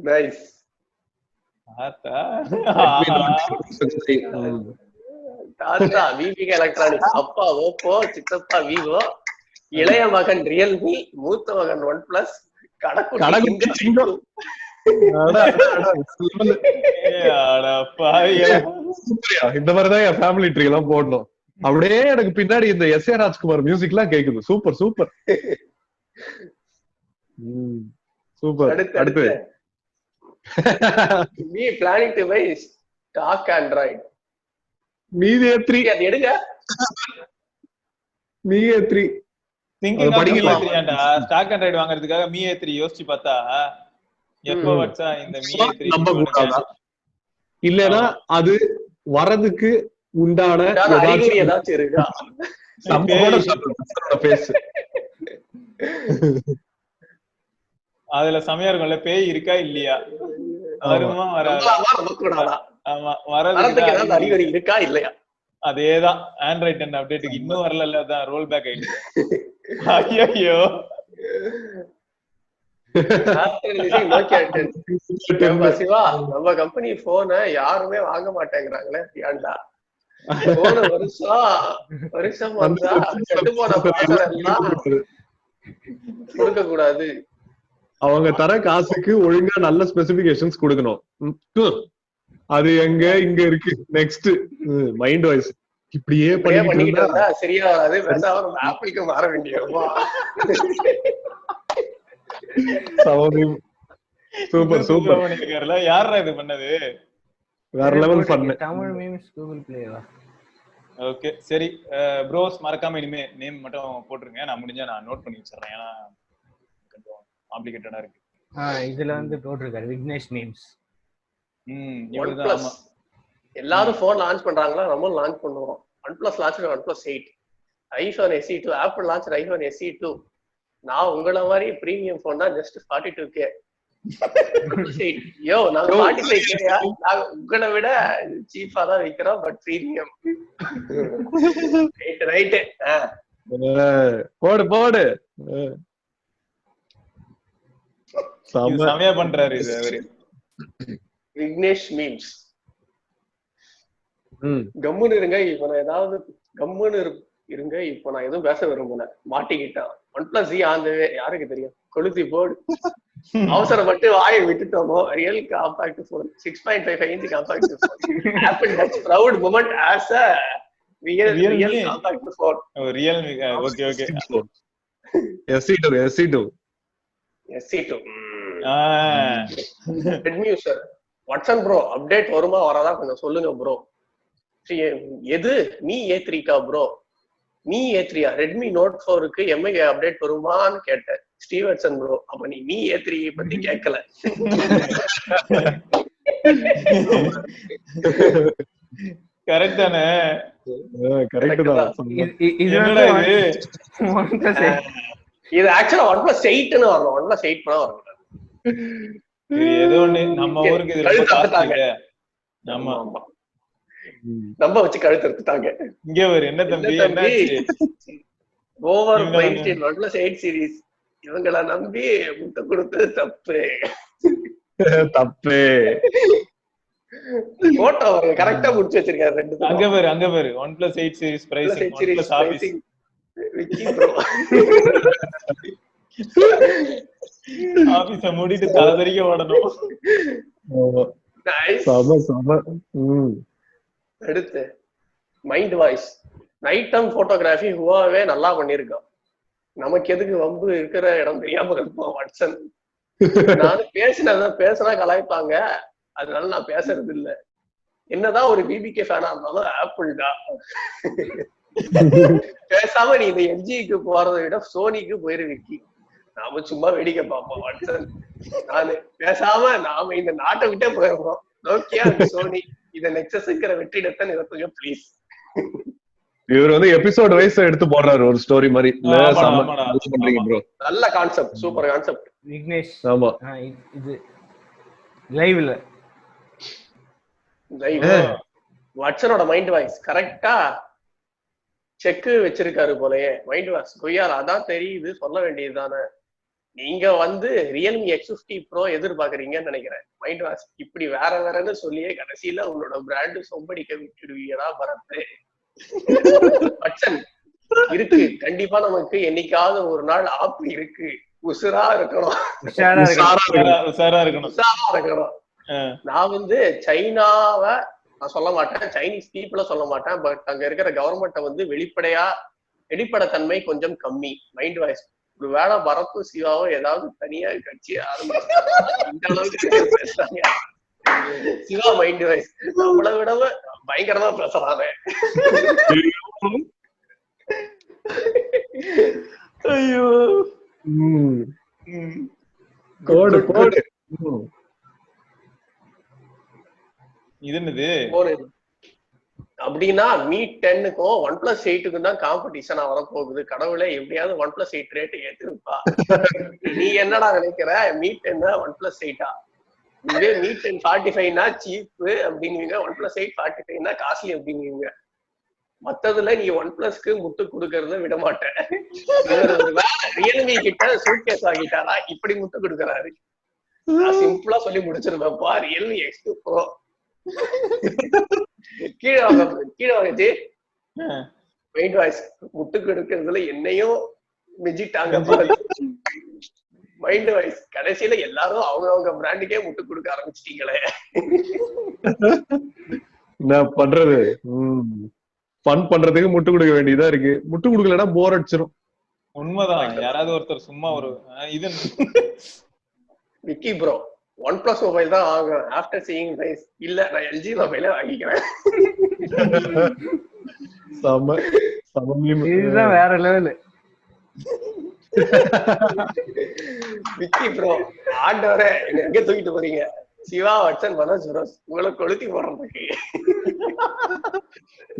நைஸ். தாத்தா விபிகே எலக்ட்ரானிக்ஸ், அப்பா ஓப்போ, சித்தப்பா விவோ, இளைய மகன் ரியல்மி, மூத்த மகன் OnePlus, கடக்குட்டி சிங்கம். இந்த மாதிரிதான் என் ஃபேமிலி ட்ரீ எல்லாம் போடணும். அப்படியே எனக்கு பின்னாடி இந்த எஸ்.ஏ. ராஜ்குமார் மியூசிக் எல்லாம் கேக்குது. Super super super. அடுத்து me planning to buy stock Android. Mi A3 அது எடுங்க. மீ A3 திங்கிங் படிக்கலாம்டா. ஸ்டாக் ஆண்ட்ராய்டு வாங்குறதுக்காக மீ A3 யோசிச்சு பார்த்தா எப்போ வச்சா இந்த மீ A3 நம்ப கூடாதா? இல்லனா அது வரதுக்கு உண்டான ஏதாச்சும் இருக்கா? நம்மளோட பேஸ் அதுல சமயம் இருக்கும்ல, பேய் இருக்கா இல்லையா, வருமா வராதா? ஆமா, வரதுக்கு அறிகுறி இருக்கா இல்லையா? அதேதான். ஆண்ட்ராய்ட் 10 அப்டேட்டுக்கு இன்னும் வரல, அதான் ரோல் பேக் ஆயிடுச்சு. ஐயோ சிவா, நம்ம கம்பெனி போனை யாருமே வாங்க மாட்டேங்கிறாங்களே, ஏன்டா? வருஷம் வந்தா செட்டு போன கொடுக்க கூடாது. அவங்க தர காசுக்கு ஒழுங்கா நல்ல ஸ்பெசிபிகேஷன்ஸ் கொடுக்கணும். அது எங்க இங்க இருக்கு. நெக்ஸ்ட் மைண்ட் வாய்ஸ் இப்படியே பண்ணிட்டு இருந்தா சரியா வராது. பேசாம ஆப்பிளுக்கு மாற வேண்டியதுமா. Super super பண்ணிருக்காருல. யாரா இது பண்ணது? வேற லெவல் பண்ணு. தமிழ் மீம்ஸ் கூகுள் பிளேவா? ஓகே சரி ப்ரோஸ், மறக்காம இனிமே நேம் மட்டும் போட்டுருங்க. நான் முடிஞ்சா நான் நோட் பண்ணி வச்சிடுறேன், ஏன்னா கொஞ்சம் காம்ப்ளிகேட்டடா இருக்கு. இதுல வந்து போட்டுருக்காரு விக்னேஷ் மீம்ஸ். இவர்தான். எல்லாரும் போன் லான்ச் பண்றாங்களா, நம்மளும் லான்ச் பண்ணுவோம். OnePlus launch OnePlus 8, iPhone SE2, apple launch iPhone SE2. நான் உங்கள மாதிரி பிரீமியம் போன் தான், ஜஸ்ட் 42K. யோ நாங்க 45K, உங்களை விட சீப்பா தான் விக்கிறோம், பட் பிரீமியம். ரைட் போடு போடு. சமயா பண்றாரு இது அவரு. விக்னேஷ் மீம்ஸ். கம்முன்னு இருங்க, இப்ப நான் ஏதாவது கம்முன்னு இருங்க, இப்ப நான் எதுவும் பேச விரும்பல, மாட்டிக்கிட்டான். OnePlus ஆன் தி வே, யாருக்கு தெரியும்? கொளுத்தி போடு. அவசரப்பட்டு வாயை விட்டுட்டோமோ. Real compact phone, 6.55 inch compact phone. Apple touch proud moment as a real compact phone. Realme. Okay okay. SE2 Redmi user. Watson bro update வருமா வராதா கொஞ்சம் சொல்லுங்க ப்ரோ. எது Mi A3 bro? Mi A3 Redmi Note 4க்கு MI update வருமான்னு கேட்டேன் ஸ்டீவர்சன் bro. அப்ப நீ மீ A3 பத்தி கேட்கல. கரெக்ட் தானே? கரெக்ட் தான். இது ஆக்சுவலா OnePlus 8ன்னு வரணும். OnePlus 8 Pro வரணும். ஏதோ ஒண்ணு நம்ம ஊருக்கு இது ரொம்ப காஸ்ட்லிங்க. ஆமா நம்ம வச்சு கழுத்து எடுத்துட்டாங்க. இங்க வர என்ன தம்பி என்னாச்சு? Over priced OnePlus 8 series. இவங்கள நம்பி முட்டை கொடுத்தது தப்பு. தப்பு. போட்டோ கரெக்ட்டா முடிச்சு வச்சிருக்காரு ரெண்டு. அங்க பாரு OnePlus 8 series pricing, OnePlus office Vicky bro. ஆபீஸ மூடிட்டு தலதறிக்க ஓடணும். நைஸ். அடுத்து mind voice. Night time photography Huawei நல்லா பண்ணிருக்கான். நமக்கு எதுக்கு வம்பு, இருக்கிற இடம் தெரியாம இருப்போம். வாட்சன் நான் பேசினா கலாய்ப்பாங்க, அதனால நான் பேசுறது இல்ல. என்னதான் ஒரு பிபிகே ஃபேனா இருந்தாலும் ஆப்பிள் தான். பேசாம நீ இந்த எல்ஜிக்கு போறதை விட சோனிக்கு போயிருவிக்கி. நாம சும்மா வேடிக்கை பார்ப்போம். வாட்சன் நானு பேசாம நாம இந்த நாட்டை விட்டே போயிருக்கோம். நோக்கியா சோனி இத நெக்ஸஸ்ங்கிற வெற்றிடத்தை நிறுத்துங்க ப்ளீஸ். இவர் வந்து எபிசோட் வைஸ் எடுத்து போடுறாரு ஒரு ஸ்டோரி மாதிரி. பண்றீங்க ப்ரோ, நல்ல கான்செப்ட், சூப்பர் கான்செப்ட் விக்னேஷ். ஆமா இது லைவ்ல வாட்சனோட மைண்ட் வாய்ஸ் கரெக்டா செக் வச்சிருக்காரு போலயே. மைண்ட் வாய்ஸ் கொய்யால அதான் தெரியுது, சொல்ல வேண்டியதுதானே. நீங்க வந்து ரியல்மி X50 Pro எதிர்பார்க்கறீங்கன்னு நினைக்கிறேன். மைண்ட் வாய்ஸ் இப்படி வேற வேறன்னு சொல்லியே கடைசியில உங்களோட பிராண்டு சொம்படிக்க விட்டுடுவீங்களா பரத்து? வாட்சன் இருக்கு, கண்டிப்பா நமக்கு என்னைக்காவது ஒரு நாள் ஆப் இருக்கு. உசுரா இருக்கணும். உஷாரா இருக்கணும். நான் வந்து சைனாவை நான் சொல்ல மாட்டேன், சைனீஸ் பீப்புள சொல்ல மாட்டேன். பட் அங்க இருக்கிற கவர்மெண்ட்டை வந்து வெளிப்படைத்தன்மை கொஞ்சம் கம்மி. மைண்ட் வாய்ஸ் ஒரு வேலை பரத்தும் சிவாவும் ஏதாவது தனியா கட்சி இந்த அளவுக்கு பேசுறாங்க. சிவா மைண்ட் வாய்ஸ் நம்மளை விட பயங்கரமா பேசுறானே. ஐயோ கோடு கோடு இது என்னது அப்படின்னா மீட் 10க்கும் OnePlus 8க்கும் தான் காம்படிஷனா வரப்போகுது. கடவுளே எப்படியாவது OnePlus 8 ரேட்டு ஏத்திருப்பா. நீ என்னடா நினைக்கிற? Meet 10 OnePlus 8ஆ? இதே மீட் 10 45னா சீப் அப்படிங்குவீங்க, OnePlus 8 45னா காஸ்ட்லி அப்படிங்குவீங்க. மத்ததுல நீ OnePlusக்கு முட்டு கொடுக்கறத விட மாட்டேன். ரியல்மி கிட்ட சூட்கேஸ் ஆகிட்டாரா இப்படி முட்டு கொடுக்கறாரு. சிம்பிளா சொல்லி முடிச்சிருப்பா. ரியல்மி X2 Pro கீழே வாங்கச்சு மைண்ட் வாய்ஸ் முட்டு கொடுக்கறதுல என்னையும் மிஜிட்டாங்க. மைண்ட் வாய்ஸ் கடைசியில எல்லாரும் அவங்க பிராண்டுக்கே முட்டு கொடுக்க ஆரம்பிச்சிட்டீங்களே. என்ன பண்றது? ஃபன் பண்றதுக்கு முட்டு கொடுக்க வேண்டியதா இருக்கு. முட்டு கொடுக்கலன்னா போர் அடிச்சிடும். உண்மைதான். யாராவது ஒருத்தர் சும்மா ஒரு இது விக்கி ப்ரோ OnePlus மொபைல் தான் வாங்குறேன். ஆஃப்டர் சீயிங் பிரைஸ் இல்ல நான் LG மொபைலே வாங்கிக்கிறேன். இதுதான் வேற லெவல். விக்கி ப்ரோ ஆண்டவரே எங்க தூக்கிட்டு போறீங்க? சிவா வட்சன் மனோஜ் ப்ரோஸ் உங்களை கொளுத்தி போடுறதுக்கு.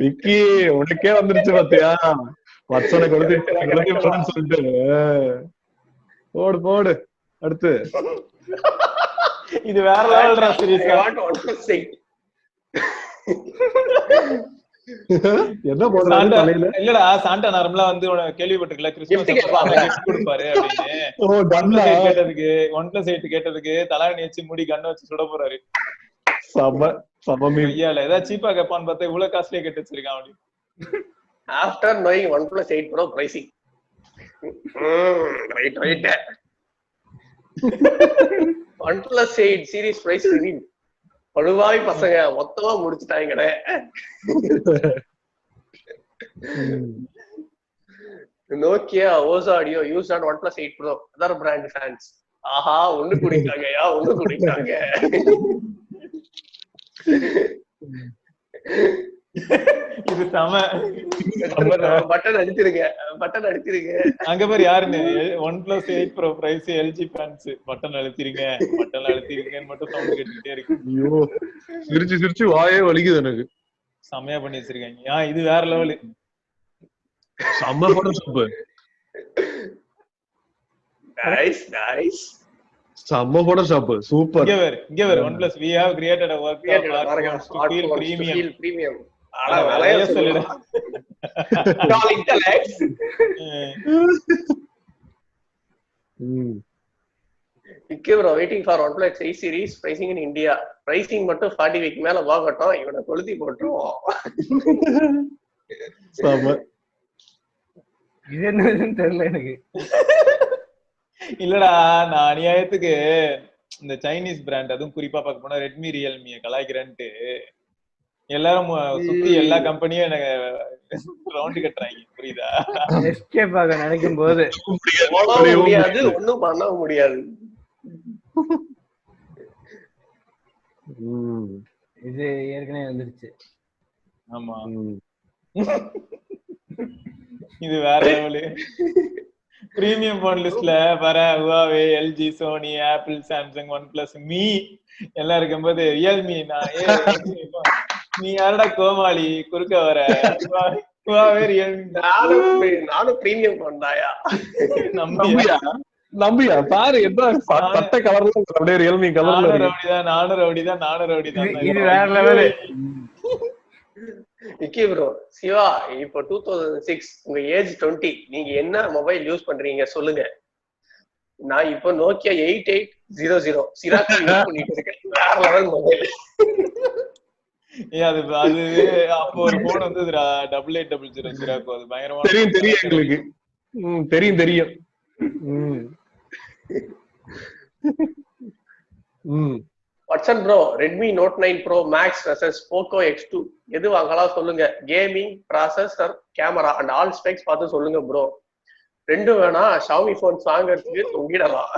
விக்கி உனக்கே வந்துருச்சு பாத்தியா? வட்சனை கொளுத்தி போடுறேன்னு சொல்லிட்டு போடு போடு. அடுத்து இது வேற லெவல்ரா சீரிஸ். என்ன போடுறாங்க தலையில? இல்லடா சாண்டா நார்மலா வந்து கேள்விப்பட்டிருக்கல கிறிஸ்மஸ் கொடுப்பாரு அப்படின்னு. கேட்டதுக்கு OnePlus 8 கேட்டதுக்கு தலாணி வச்சு முடி கண்ணை வச்சு சுட போறாரு. ஐயால ஏதாவது சீப்பா கேப்பான்னு பார்த்தா இவ்வளவு காஸ்ட்லியா கேட்டு வச்சிருக்கான் அப்படி. After knowing OnePlus 8 Pro pricing. Right OnePlus 8 series price reveal. பழுவாய் பசங்க மொத்தமா முடிச்சுட்டாங்கடே. Nokia OZ Audio used on OnePlus 8 Pro. Other brand fans. ஆஹா ஒண்ணு குடிக்காங்கயா ஒண்ணு குடிக்காங்க. இது சம பட்டன் அடிச்சிருங்க அங்க பேர் யாருன்னு OnePlus 8 Pro price LG fans button அழுத்திருங்கன்னு மட்டும் சவுண்ட் கேட்டுக்கிட்டே இருக்கு. ஐயோ சிரிச்சு வாயே வலிக்குது எனக்கு. செமையா பண்ணி வச்சிருக்காங்க. இது வேற லெவல். செம்ம போட்டோஷாப். நைஸ் செம்ம போட்டோஷாப் சூப்பர். இங்க வேற OnePlus we have created a workshop to feel premium. waiting for OnePlus 8 series pricing in India. Pricing மட்டும் 40 week மேல வாங்கட்டும். இவனை கொளுத்தி போட்டுருவோம். இது என்னன்னு தெரியல எனக்கு. இல்லடா நான் அநியாயத்துக்கு இந்த சைனீஸ் பிராண்ட் அதுவும் குறிப்பா பார்க்க போனா ரெட்மி ரியல்மியை கலாய்க்கிறேன்ட்டு எல்லாரும் சுத்தி எல்லா கம்பெனியும் எனக்கு ரவுண்ட் கட்டுறாங்க. புரியுதா? எஸ்கேப் ஆக நினைக்கும் போது முடியாது, ஒண்ணும் பண்ண முடியாது. இது ஏற்கனவே வந்துருச்சு. ஆமா இது வேற லெவல். பிரீமியம் போன் லிஸ்ட்ல வர Huawei, LG, Sony, Apple, Samsung, OnePlus, me எல்லாம் இருக்கும்போது ரியல்மி நீ யாரடா கோமாளி குறுக்க வர? Huawei, ரியல்மி நானும் பிரீமியம் போன்தாயா? நம்பியா பாரு என்ன பட்ட கலர்ல அப்படியே ரியல்மி கலர்ல நானும் ரவுடிதான். இது வேற லெவல். விக்கி ப்ரோ சிவா இப்போ 2006 உங்க ஏஜ் 20 நீங்க என்ன மொபைல் யூஸ் பண்றீங்க சொல்லுங்க. நான் இப்போ Nokia 8800 சிராக் யூஸ் பண்ணிட்டு இருக்கேன். வேற லெவல் மொபைல். அது அப்போ ஒரு போன் வந்து 8800 சிராக். அது பயங்கரமா தெரியும் எங்களுக்கு. தெரியும் Watson bro, Redmi Note 9 Pro Max versus Poco X2 எது வாங்கலாம் சொல்லுங்க. Gaming, processor, camera and all specs பார்த்து சொல்லுங்க ப்ரோ. ரெண்டும் வேணா, ஷாமி போன்ஸ் வாங்குறதுக்கு தொங்கிடலாம்.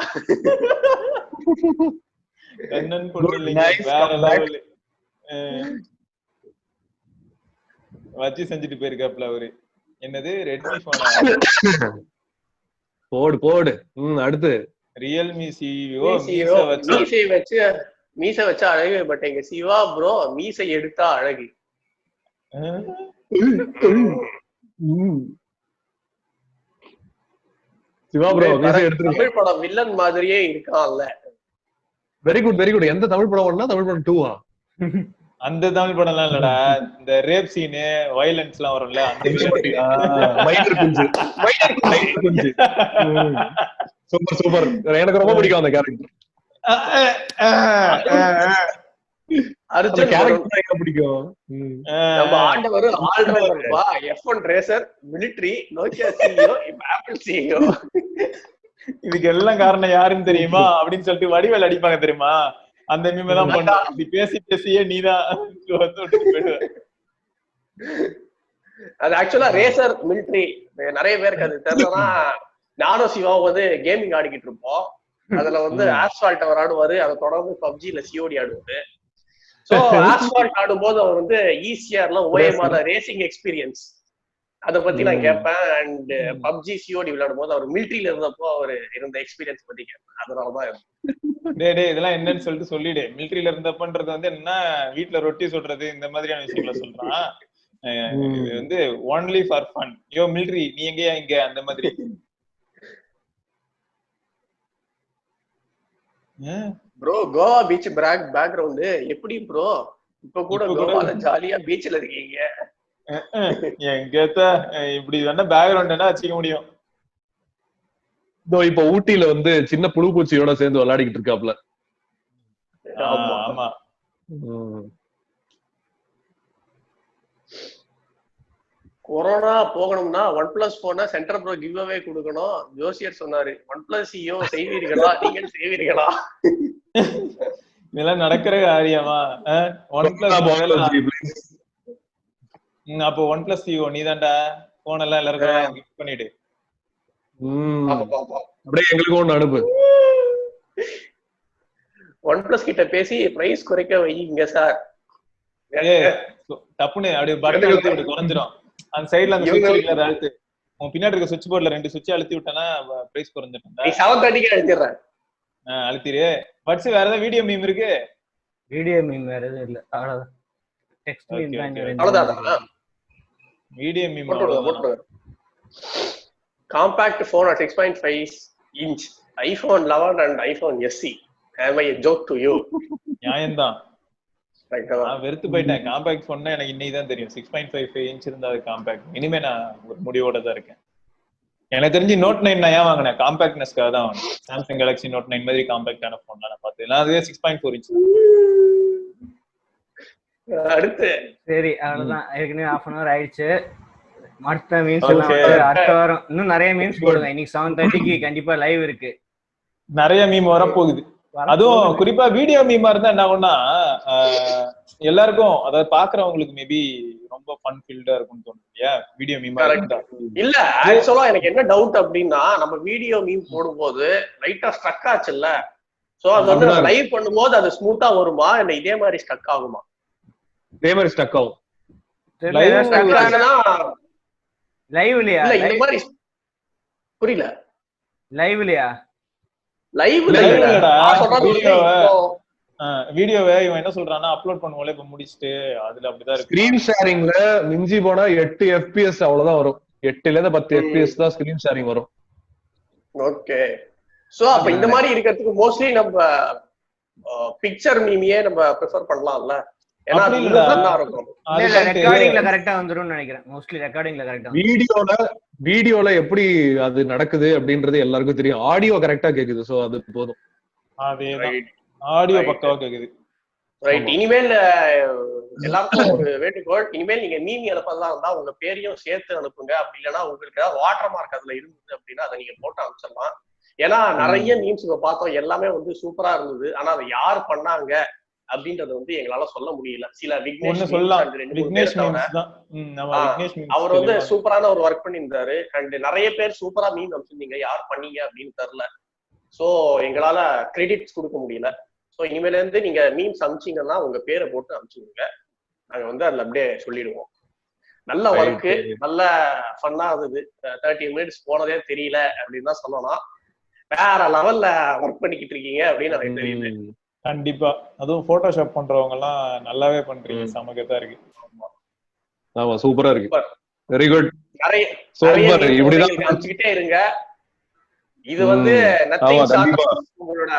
வச்சு செஞ்சுட்டு போயிருக்காப்ல அவரு. என்னது ரெட்மி போனா போடு போடு. அடுத்து ரியல்மி சிஇஓ மீசை வச்சா அழகு, பட் எங்க சிவா ப்ரோ மீசை எடுத்தா அழகு. சிவா ப்ரோ மீசை எடுத்து தமிழ் படம் வில்லன் மாதிரியே இருக்கான்ல. Very good very good. எந்த தமிழ் படம் ஒண்ணா? தமிழ் படம் 2-ஆ? அந்த தமிழ் படம் எல்லாம் இல்லடா, இந்த ரேப் சீனு வயலன்ஸ் எல்லாம் வரும்ல, அந்த சூப்பர் சூப்பர். எனக்கு ரொம்ப பிடிக்கும் அந்த கேரக்டர். அர்ஜுன் கேரக்டர் பிடிக்கும். நம்ம ஆண்டவர் ஆல்ரவுண்டர்ப்பா. F1 racer, military, Nokia CEO, இப்ப ஆப்பிள் சிஇஓ. இதுக்கு எல்லாம் காரணம் யாருன்னு தெரியுமா அப்படின்னு சொல்லிட்டு வடிவேல் அடிப்பாங்க தெரியுமா, அந்த மீமை தான் பண்ண. அப்படி பேசி பேசியே நீதான் அது ஆக்சுவலா ரேசர் மிலிட்டரி நிறைய பேருக்கு அது தெரியலன்னா, நானும் சிவாவும் வந்து கேமிங் ஆடிக்கிட்டு இருப்போம். அதுல வந்து ஆஸ்பால்ட் அவர் ஆடுவாரு, அதை தொடர்ந்து பப்ஜில சிஓடி ஆடுவாரு. சோ ஆஸ்பால்ட் ஆடும்போது அவர் வந்து ஈஸியார்லாம் ஓஎம்ஆர் ரேசிங் எக்ஸ்பீரியன்ஸ் அதை பத்தி நான் கேட்பேன். அண்ட் பப்ஜி சிஓடி விளையாடும் போது அவர் மிலிட்டரியில இருந்தப்போ அவர் இருந்த எக்ஸ்பீரியன்ஸ் பத்தி கேட்பேன். அதனாலதான் இதெல்லாம் என்னன்னு சொல்லிட்டு சொல்லிடு. மிலிட்டரியில இருந்தப்பன்றது வந்து என்ன, வீட்டுல ரொட்டி சுடுறது இந்த மாதிரியான விஷயங்களை சொல்றான். இது வந்து only for fun. Yo military நீ எங்கயா இங்க அந்த மாதிரி. ப்ரோ கோவா பீச் பேக்ரவுண்ட் எப்படி ப்ரோ? இப்ப கூட கோவால ஜாலியா பீச்ல இருக்கீங்க. எங்கத்த இப்படி வேணா பேக்ரவுண்ட் என்ன வச்சுக்க முடியும். இப்ப ஊட்டியில வந்து சின்ன புழு பூச்சியோட சேர்ந்து விளையாடிக்கிட்டு இருக்காப்ல. ஆமா. கொரோனா போகணும்னா OnePlus போனா சென்டர் ப்ரோ கிவ் அவே கொடுக்கணும் ஜோசியர் சொன்னாரு. OnePlus சிஇஓ செய்வீர்களா? நீங்கள் செய்வீர்களா? இதெல்லாம் நடக்கிற காரியமா? அப்போ OnePlus சிஇஓ நீதான்டா. போன் எல்லாம் எல்லாருக்கும் கிஃப்ட் பண்ணிடு. அப்படியே எங்களுக்கு ஒண்ணு அனுப்பு. OnePlus கிட்ட பேசி பிரைஸ் குறைக்க வைங்க சார். தப்புன்னு அப்படியே பட்டன் குறைஞ்சிரும். அந்த சைடுல அந்த சுவிட்ச் இருக்குல, அழுத்து. உன் பின்னாடி இருக்க சுவிட்ச் போர்ட்ல 2 சுவிட்ச் அழுத்தி விட்டனா பிரைஸ் குறைஞ்சிரும். நீ 730 அழுத்திறேன். அழுத்திரு. பட்ஸ் வேற ஏதாவது வீடியோ மீம் இருக்கு? வீடியோ மீம் வேற எதுவும் இல்ல, அவ்வளவுதான். டெக்ஸ்ட் மீம் தான். அவ்வளவுதான். வீடியோ மீம் போட்டு. Compact phone at 6.5 inch, iPhone 11 and iPhone SE. Am I a joke to you? நியாயம்தான். நான் வெறுத்து போயிட்டேன். காம்பாக்ட் சொன்னா எனக்கு இன்னைக்குதான் தெரியும் 6.5 இன்ச் இருந்தா அது காம்பாக்ட். இனிமே நான் ஒரு முடிவோட தான் இருக்கேன். எனக்கு தெரிஞ்சு Note 9 நான் ஏன் வாங்கினேன், காம்பாக்ட்னஸ்க்காக தான் வாங்கினேன். சாம்சங் கேலக்ஸி Note 9 மாதிரி காம்பாக்டான போன் நான் பார்த்தேன். அதுவே 6.4 இன்ச். அடுத்து சரி அவ்வளவுதான். ஏற்கனவே 1/2 hour ஆயிடுச்சு. அடுத்த மீம்ஸ் எல்லாம் அடுத்த வாரம் இன்னும் நிறைய மீம்ஸ் போடுங்க. இன்னைக்கு 7:30க்கு கண்டிப்பா லைவ் இருக்கு. நிறைய மீம் வரப்போகுது. அதுவும் குறிப்பா வீடியோ மீமா இருந்தா என்ன ஆகும்னா எல்லாருக்கும், அதாவது பாக்குறவங்களுக்கு மேபி ரொம்ப ஃபன் ஃபீல்டா இருக்கும்னு தோணும் இல்லையா வீடியோ மீமா இருந்தா. இல்ல ஆக்சுவலா எனக்கு என்ன டவுட் அப்படின்னா, நம்ம வீடியோ மீம் போடும்போது லைட்டா ஸ்ட்ரக் ஆச்சுல்ல, சோ அது வந்து நம்ம லைவ் பண்ணும்போது அது ஸ்மூத்தா வருமா இல்ல இதே மாதிரி ஸ்ட்ரக் ஆகுமா? இதே மாதிரி ஸ்ட்ரக் ஆகும். லைவ்லயா? இல்ல இந்த மாதிரி புரியல. லைவ்லயா? வீடியோவை இவன் என்ன சொல்றான்னா அப்லோட் பண்ணுவோம்ல இப்ப முடிச்சிட்டு, அதுல அப்படிதான் இருக்கு. ஸ்கிரீன் ஷேரிங்ல மிஞ்சி போனா 8 FPS அவ்வளவுதான் வரும். 8ல இருந்து 10 FPS தான் ஸ்கிரீன் ஷேரிங் வரும். ஓகே. சோ அப்ப இந்த மாதிரி இருக்கிறதுக்கு மோஸ்ட்லி நம்ம பிக்சர் மீமியே நம்ம ப்ரிஃபர் பண்ணலாம்ல. ஏன்னா அது நல்லா இருக்கும். ரெக்கார்டிங்ல கரெக்ட்டா வந்துரும்னு நினைக்கிறேன். மோஸ்ட்லி ரெக்கார்டிங்ல கரெக்ட்டா. வீடியோல எப்படி அது நடக்குது அப்படின்றது எல்லாருக்கும் தெரியும். ஆடியோ கரெக்ட்டா கேக்குது. சோ அது போதும். அதேதான். ஆடியோ பக்காவா கேக்குது. ரைட். இனிமேல் எல்லாருக்கும் ஒரு வேண்டுகோள். இனிமேல் நீங்க மீமி அனுப்பலாம் இருந்தா உங்க பேரையும் சேர்த்து அனுப்புங்க. அப்படி இல்லைன்னா உங்களுக்கு ஏதாவது வாட்டர் மார்க் அதுல இருந்தது அப்படின்னா அதை நீங்க போட்டு அனுப்பிச்சிடலாம். ஏன்னா நிறைய மீம்ஸ் இப்ப பார்த்தோம், எல்லாமே வந்து சூப்பரா இருந்தது. ஆனா அதை யார் பண்ணாங்க அப்படின்றத வந்து எங்களால சொல்ல முடியல. சில விக்னேஷ் அவர் வந்து சூப்பரான ஒரு ஒர்க் பண்ணியிருந்தாரு. அண்ட் நிறைய பேர் சூப்பரா மீம் அனுப்பிச்சிருந்தீங்க, யார் பண்ணீங்க அப்படின்னு தெரியல. சோ எங்களால கிரெடிட்ஸ் கொடுக்க முடியல. சோ இனிமேல இருந்து நீங்க மீம்ஸ் அனுப்பிச்சீங்கன்னா உங்க பேரை போட்டு அனுப்பிச்சுடுங்க, நாங்க வந்து அதுல அப்படியே சொல்லிடுவோம். நல்ல ஒர்க்கு, நல்ல ஃபன்னா இருந்தது. 30 மினிட்ஸ் போனதே தெரியல அப்படின்னு தான் சொல்லணும். வேற லெவல்ல ஒர்க் பண்ணிக்கிட்டு இருக்கீங்க அப்படின்னு எனக்கு தெரியுது. கண்டிப்பா, அதுவும் போட்டோஷாப் பண்றவங்க எல்லாம் நல்லாவே பண்றீங்க, சமகத்தா இருக்கு. ஆமா சூப்பரா இருக்கு, வெரி குட். நிறைய அனுப்பிச்சுக்கிட்டே இருங்க. இது வந்து உங்களோட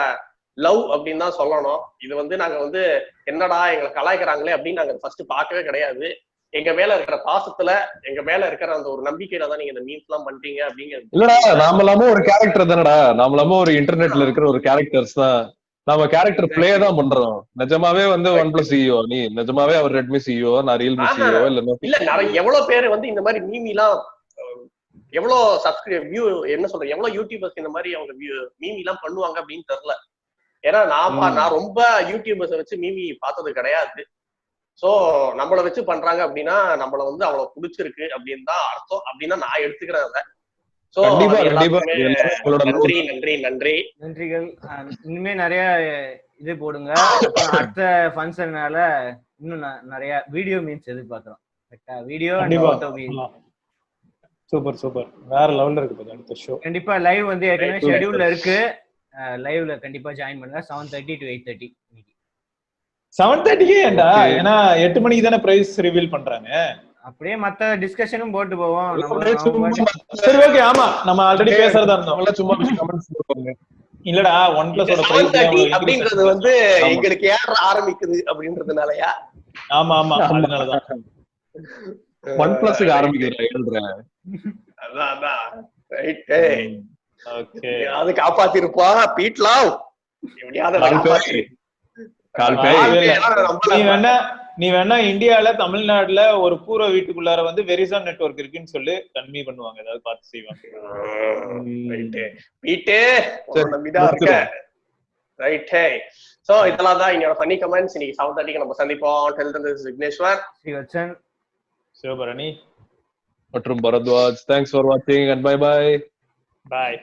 லவ் அப்படின்னு தான் சொல்லணும். இது வந்து நாங்க வந்து என்னடா எங்களை கலாய்க்கிறாங்களே அப்படின்னு நாங்க ஃபர்ஸ்ட் பார்க்கவே கிடையாது. எங்க மேல இருக்கிற பாசத்துல, எங்க மேல இருக்கிற அந்த ஒரு நம்பிக்கையில தான் நீங்க இந்த மீம்ஸ் எல்லாம் பண்றீங்க அப்படிங்கிறது. இல்லடா, நாம ஒரு கேரக்டர் தானடா, நாம ஒரு இன்டர்நெட்ல இருக்கிற ஒரு கேரக்டர்ஸ் தான். நம்ம கேரக்டர் பிளே தான் பண்றோம். நிஜமாவே வந்து OnePlus CEO நீ, நிஜமாவே அவர் ரெட்மி CEO, நான் ரியல்மி CEO இல்ல நிறைய எவ்வளவு பேர் வந்து இந்த மாதிரி மீமிலாம் எவ்வளவு சப்ஸ்கிரைப் வியூ என்ன சொல்றேன், எவ்வளவு யூடியூபர்ஸ் இந்த மாதிரி அவங்க மீமி எல்லாம் பண்ணுவாங்க அப்படின்னு தெரியல. ஏன்னா நான் ரொம்ப யூடியூபர்ஸ் வச்சு மீமி பார்த்தது கிடையாது. சோ நம்மள வச்சு பண்றாங்க அப்படின்னா நம்மள வந்து அவ்வளவு பிடிச்சிருக்கு அப்படின்னு தான் அர்த்தம், அப்படின்னா நான் எடுத்துக்கிறேன் அதை. நன்றி நன்றி நன்றி நன்றிகள். இனிமே நிறைய இது போடுங்க. அடுத்த ஃபங்க்ஷனால இன்னும் நிறைய வீடியோ மீம்ஸ் எதிர்பார்க்கிறோம். வீடியோ சூப்பர் சூப்பர், வேற லெவல்ல இருக்கு அடுத்த ஷோ. கண்டிப்பா லைவ் வந்து ஏற்கனவே ஷெட்யூல்ல இருக்கு. லைவ்ல கண்டிப்பா ஜாயின் பண்ணுங்க 7:30 to 8:30. 7:30 ஏன்டா? ஏன்னா 8 மணிக்கு தானே பிரைஸ் ரிவீல் பண்றாங்க. அப்படியே மத்த டிஸ்கஷனும் போட்டு போவோம். சரி ஓகே, ஆமா நம்ம ஆல்ரெடி பேசறதா இருந்தோம். சும்மா கமெண்ட்ஸ் போடுங்க. இல்லடா OnePlus ஓட பிரைஸ் அப்படின்றது வந்து எங்களுக்கு ஏற ஆரம்பிக்குது அப்படின்றதுனாலயா? ஆமா ஆமா, அதனாலதான் OnePlus க்கு ஆரம்பிக்கிறேன். அதான் ரைட். ஓகே, அது காப்பாத்திருப்பா பீட்லாவ் எப்படியாவது காப்பாத்தி. நீ வேணா இந்தியால தமிழ்நாடுல ஒரு பூர்வ வீட்டுக்குள்ளார வந்து வெரிசான் நெட்வொர்க் இருக்குன்னு சொல்லி கன்வி பண்ணுவாங்க, ஏதாவது பார்த்து செய்வாங்க. சோ இதெல்லாம் தான் என்னோட ஃபன்னி கமெண்ட்ஸ். இன்னைக்கு 7:30 நம்ம சந்திப்போம். Till then, this is Vigneshwar, Srivatsan, Sivabharani மற்றும் Bharadwaj. Thanks for watching and bye bye. Bye.